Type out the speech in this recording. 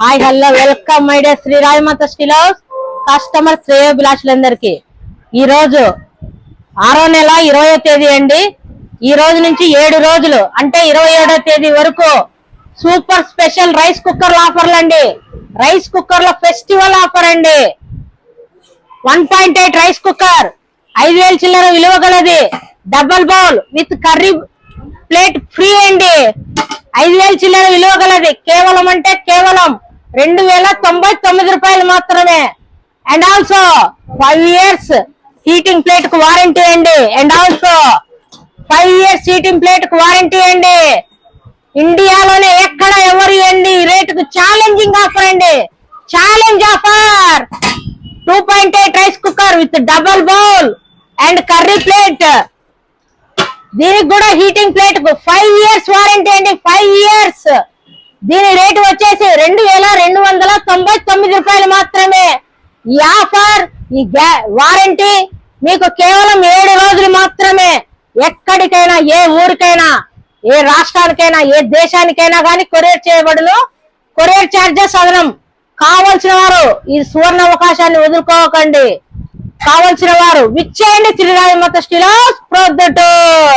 Hi hello welcome my day Shri Rajamata steel house customer శ్రేయోభిలాషులందరికీ ఈ రోజు 6వ నెల 20వ తేదీ అండి. ఈ రోజు నుంచి 7 రోజులు అంటే 27వ తేదీ వరకు సూపర్ స్పెషల్ రైస్ కుక్కర్ ఆఫర్లు అండి. రైస్ కుక్కర్ లో ఫెస్టివల్ ఆఫర్ అండి. 1.8 రైస్ కుక్కర్ 5,000 చిల్లర విలువ గలది. Double bowl with curry plate free అండి. 5,000 చిల్లర విలువ గలది. కేవలం అంటే కేవలం 2,099 రూపాయలు మాత్రమే. And also 5 years heating plate కు వారంటీ అండి. And also 5 years heating plate కు వారంటీ అండి. ఇండియాలోనే ఎక్కడ ఎవరు అండి రేటుకు ఛాలెంజింగ్ ఆఫర్ అండి. Challenge offer 2.8 rice cooker with double bowl and curry plate. దీనికి కూడా హీటింగ్ ప్లేట్ కు 5 years వారంటీ అండి. 5 years. దీని రేటు వచ్చేసి 2,299 రూపాయలు మాత్రమే. ఈ ఆఫర్ ఈ వారంటీ మీకు కేవలం 7 రోజులు మాత్రమే. ఎక్కడికైనా ఏ ఊరికైనా ఏ రాష్ట్రానికైనా ఏ దేశానికైనా కానీ కొరియర్ చేయబడును. కొరియర్ ఛార్జెస్ అదనం. కావలసిన వారు ఈ సువర్ణ అవకాశాన్ని వదులుకోకండి. కావలసిన వారు విచ్చేయండి శ్రీ రాజమాత స్టీల్ హౌస్ ప్రొద్దుటూరు.